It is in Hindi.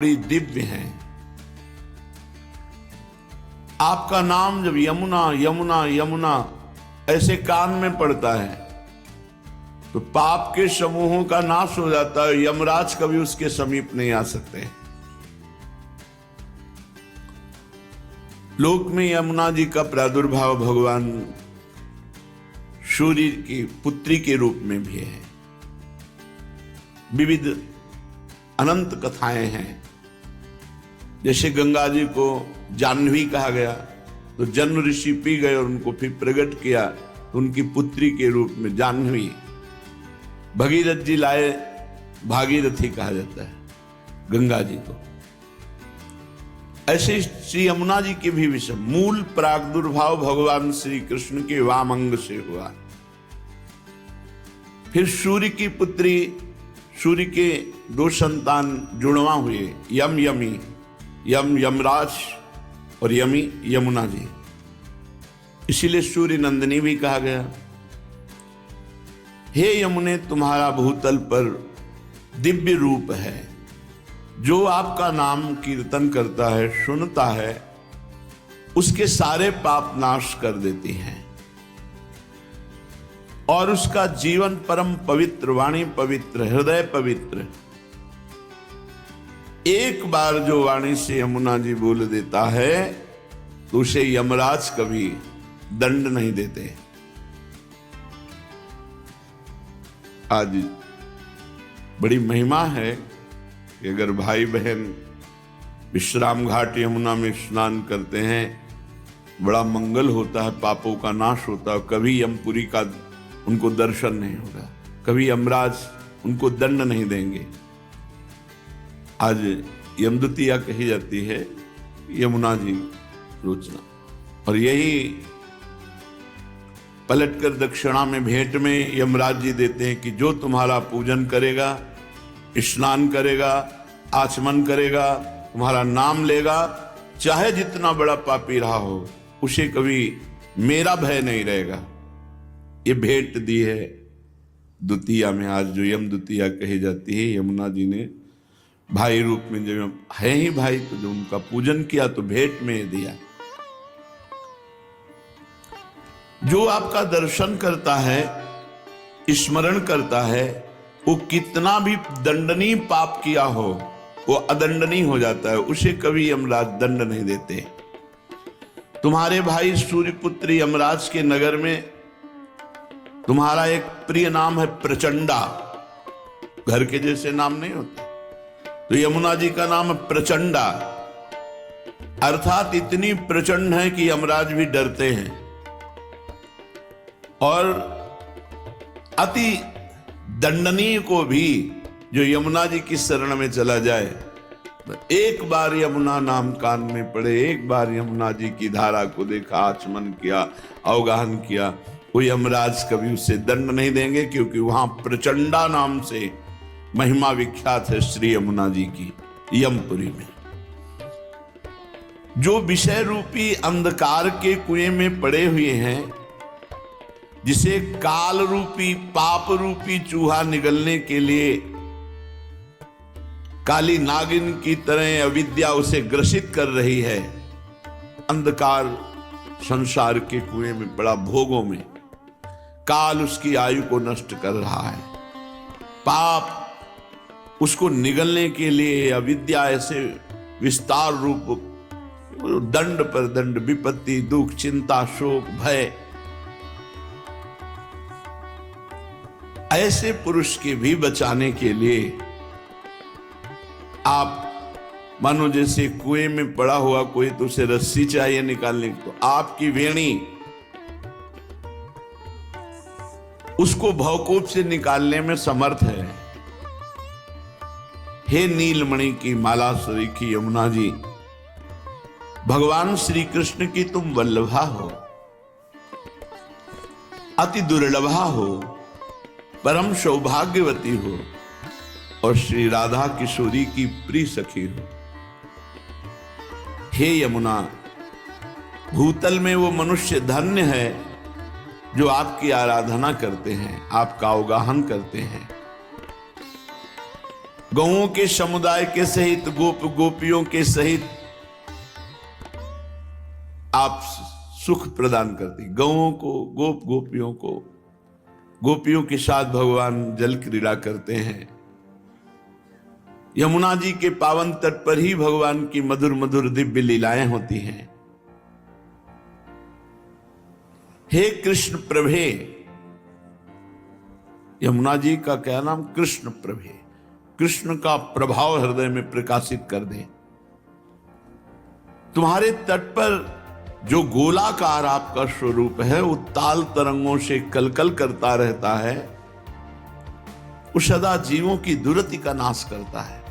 बड़ी दिव्य हैं। आपका नाम जब यमुना यमुना यमुना ऐसे कान में पड़ता है तो पाप के समूहों का नाश हो जाता है, यमराज कभी उसके समीप नहीं आ सकते। लोक में यमुना जी का प्रादुर्भाव भगवान सूर्य की पुत्री के रूप में भी है। विविध अनंत कथाएं हैं। जैसे गंगा जी को जाह्नवी कहा गया तो जन्म ऋषि पी गए और उनको फिर प्रकट किया तो उनकी पुत्री के रूप में जाह्नवी। भगीरथ जी लाए, भागीरथी कहा जाता है गंगा जी को। ऐसे श्री यमुना जी के भी विषय मूल प्रादुर्भाव भगवान श्री कृष्ण के वाम अंग से हुआ। फिर सूर्य की पुत्री, सूर्य के दो संतान जुड़वा हुए, यम यमी, यम यमराज और यमी यमुना जी। इसीलिए सूर्य नंदिनी भी कहा गया। हे यमुने, तुम्हारा भूतल पर दिव्य रूप है। जो आपका नाम कीर्तन करता है, सुनता है, उसके सारे पाप नाश कर देती हैं और उसका जीवन परम पवित्र, वाणी पवित्र, हृदय पवित्र। एक बार जो वाणी से यमुना जी बोल देता है तो उसे यमराज कभी दंड नहीं देते। आज बड़ी महिमा है कि अगर भाई बहन विश्राम घाट यमुना में स्नान करते हैं, बड़ा मंगल होता है, पापों का नाश होता है। कभी यमपुरी का उनको दर्शन नहीं होगा, कभी यमराज उनको दंड नहीं देंगे। आज यमद्वितीया कही जाती है यमुना जी रोचना, और यही पलटकर दक्षिणा में भेंट में यमराज जी देते हैं कि जो तुम्हारा पूजन करेगा, स्नान करेगा, आचमन करेगा, तुम्हारा नाम लेगा, चाहे जितना बड़ा पापी रहा हो, उसे कभी मेरा भय नहीं रहेगा। ये भेंट दी है द्वितीया में। आज जो यम द्वितीया कही जाती है, यमुना जी ने भाई रूप में, जब है ही भाई, तो जो उनका पूजन किया तो भेंट में दिया। जो आपका दर्शन करता है, स्मरण करता है, वो कितना भी दंडनीय पाप किया हो वो अदंडनीय हो जाता है, उसे कभी यमराज दंड नहीं देते। तुम्हारे भाई सूर्यपुत्र यमराज के नगर में तुम्हारा एक प्रिय नाम है प्रचंडा। घर के जैसे नाम नहीं होते, तो यमुना जी का नाम है प्रचंडा, अर्थात इतनी प्रचंड है कि यमराज भी डरते हैं। और अति दंडनीय को भी जो यमुना जी की शरण में चला जाए, एक बार यमुना नाम कान में पड़े, एक बार यमुना जी की धारा को देखा, आचमन किया, अवगाहन किया, वो यमराज कभी उससे दंड नहीं देंगे, क्योंकि वहां प्रचंडा नाम से महिमा विख्यात है श्री यमुना जी की यमपुरी में। जो विषय रूपी अंधकार के कुएं में पड़े हुए हैं, जिसे काल रूपी, पाप रूपी चूहा निगलने के लिए काली नागिन की तरह अविद्या उसे ग्रसित कर रही है, अंधकार संसार के कुएं में पड़ा, भोगों में काल उसकी आयु को नष्ट कर रहा है। पाप उसको निगलने के लिए अविद्या ऐसे विस्तार रूप दंड पर दंड, विपत्ति, दुख, चिंता, शोक, भय, ऐसे पुरुष के भी बचाने के लिए आप मानो जैसे कुएं में पड़ा हुआ कोई, तो उसे रस्सी चाहिए निकालने को, तो आपकी वेणी उसको भवकूप से निकालने में समर्थ है। हे नीलमणि की माला सरीखी यमुना जी, भगवान श्री कृष्ण की तुम वल्लभा हो, अति दुर्लभा हो, परम सौभाग्यवती हो और श्री राधा किशोरी की प्रिय सखी हो। हे यमुना, भूतल में वो मनुष्य धन्य है जो आपकी आराधना करते हैं, आपका अवगाहन करते हैं। गौओं के समुदाय के सहित, गोप गोपियों के सहित आप सुख प्रदान करती। गौओं को, गोप गोपियों को, गोपियों के साथ भगवान जल क्रीड़ा करते हैं। यमुना जी के पावन तट पर ही भगवान की मधुर मधुर दिव्य लीलाएं होती हैं। हे कृष्ण प्रभे, यमुना जी का क्या नाम? कृष्ण प्रभे। कृष्ण का प्रभाव हृदय में प्रकाशित कर दे। तुम्हारे तट पर जो गोलाकार आपका स्वरूप है, वो ताल तरंगों से कलकल करता रहता है, वो सदा जीवों की दुर्गति का नाश करता है।